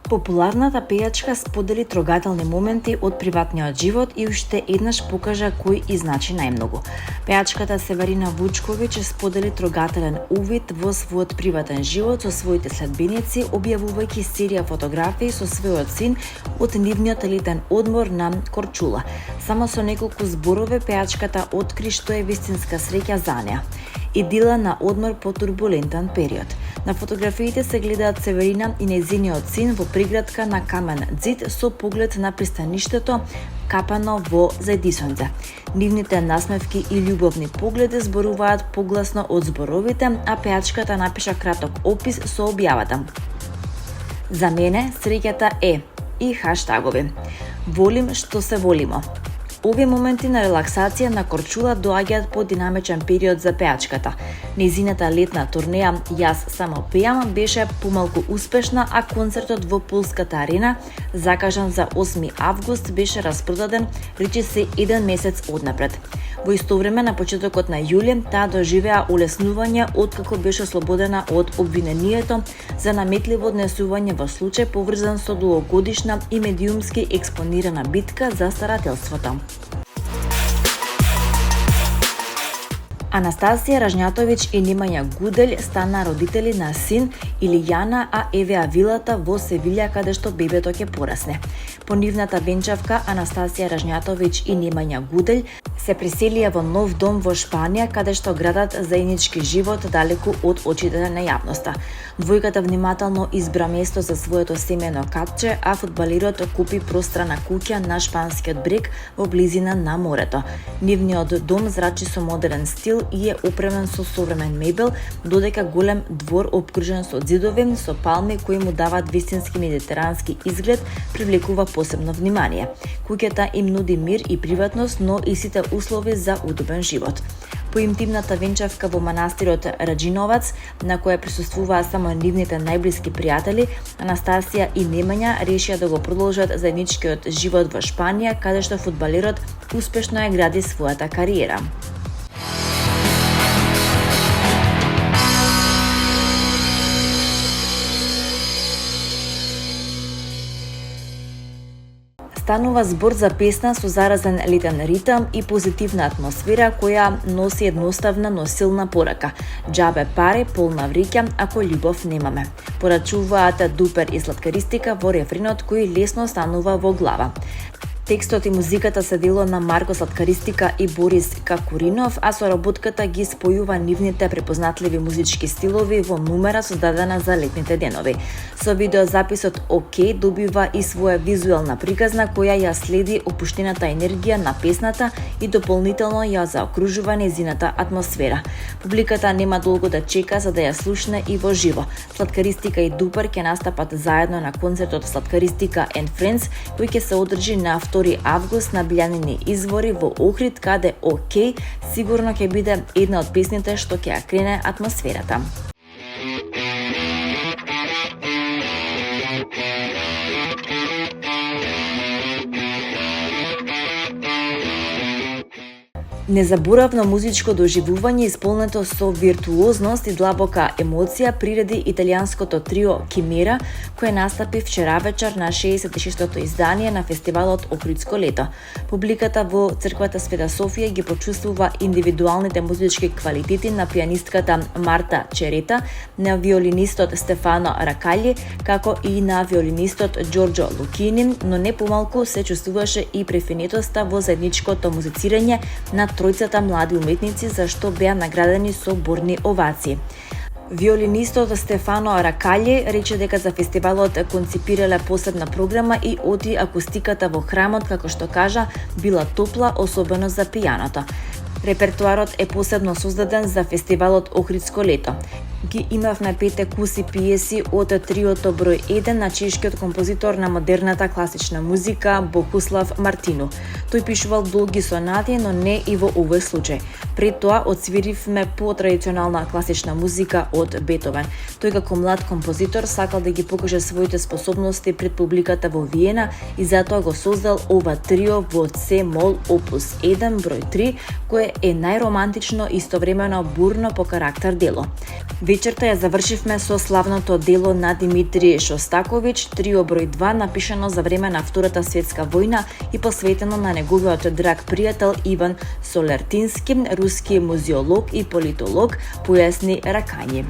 Популарната пејачка сподели трогателни моменти од приватниот живот и уште еднаш покажа кој и значи најмногу. Пејачката Северина Вучковиќ сподели трогателен увид во својот приватен живот со своите следбеници, објавувајќи серија фотографии со својот син од нивниот летен одмор на Корчула. Само со неколку зборови пејачката откри што е вистинска среќа за неа. Идила на одмор по турбулентен период. На фотографиите се гледаат Северина и нејзиниот син во приградка на Камен ѕид со поглед на пристаништето капано во зајдисонце. Нивните насмевки и љубовни погледи зборуваат погласно од зборовите, а пејачката напиша краток опис со објавата. За мене среќата е и хаштагови. Волим што се волимо. Овие моменти на релаксација на Корчула доаѓаат по динамичен период за пејачката. Нејзината летна турнеја Јас само пеам беше помалку успешна, а концертот во Полската арена, закажан за 8 август, беше распродаден речиси 1 месец однапред. Во исто време, на почетокот на јули, таа доживеа улеснување откако беше ослободена од обвинението за наметливо однесување во случај поврзан со долгогодишна и медиумски експонирана битка за старателството. Анастасија Ражњатовиќ и Немања Гуделј стана родители на син Илијана, а Евеа вилата во Севилја каде што бебето ќе порасне. По нивната венчавка Анастасија Ражњатовиќ и Немања Гуделј се преселија во нов дом во Шпанија, каде што градат заеднички живот далеку од очите на јавноста. Двојката внимателно избра место за своето семено катче, а фудбалерот купи пространа куќа на шпанскиот брег во близина на морето. Нивниот дом зрачи со модерен стил и е опремен со современ мебел, додека голем двор обкружен со ѕидови со палми кои му даваат вистински медитерански изглед привлекува посебно внимание. Куќата им нуди мир и приватност, но и сите услови за удобен живот. По интимната венчавка во манастирот Раџиновац, на која присуствуваа само нивните најблиски пријатели, Анастасија и Немања решија да го продолжат заедничкиот живот во Шпанија, каде што фудбалерот успешно ја гради својата кариера. Станува збор за песна со заразен летен ритам и позитивна атмосфера која носи едноставна, но силна порака. Џабе пари, полна вреќа, ако љубов немаме. Порачуваат Дупер и Сладкаристика во рефренот кој лесно станува во глава. Текстот и музиката се дело на Марко Сладкаристика и Борис Какуринов, а соработката ги спојува нивните препознатливи музички стилови во numera создадена за летните денови. Со видеозаписот ОК добива и своја визуелна приказна која ја следи опуштената енергија на песната и дополнително ја заокружува нејзината атмосфера. Публиката нема долго да чека за да ја слушне и во живо. Сладкаристика и Дупер ќе настапат заедно на концертот Сладкаристика and Friends, кој ќе се одржи на 2 август на Билјанини извори во Охрид, каде ОК сигурно ќе биде една од песните што ќе ја крене атмосферата. Незаборавно музичко доживување исполнето со виртуозност и длабока емоција приреди италијанското трио Кимера, кое настапи вчера вечер на 66-то издание на фестивалот Охридско лето. Публиката во црквата Света Софија ги почувствува индивидуалните музички квалитети на пианистката Марта Черета, на виолинистот Стефано Ракалји, како и на виолинистот Ѓорџо Лукини, но не помалку се чувствуваше и префинетоста во заедничкото музицирање на тројцата млади уметници, за што беа наградени со бурни овации. Виолинистот Стефано Ракалји рече дека за фестивалот конципирале посебна програма и оти акустиката во храмот, како што кажа, била топла, особено за пијаното. Репертуарот е посебно создаден за фестивалот Охридско лето. Ги имавме 5 куси пиеси од триото број 1 на чешкиот композитор на модерната класична музика Богуслав Мартину. Тој пишувал долги сонати, но не и во овој случај. Пред тоа отсвиривме по-традиционална класична музика од Бетовен. Тој како млад композитор сакал да ги покаже своите способности пред публиката во Виена и затоа го создал ова трио во С мол опус 1 број 3, кое е најромантично и истовремено бурно по карактер дело. Вечерта ја завршивме со славното дело на Димитри Шостакович, трио број 2, напишано за време на Втората светска војна и посветено на неговиот драг пријател Иван Солертински, руски музеолог и политолог, појасни Ракањи.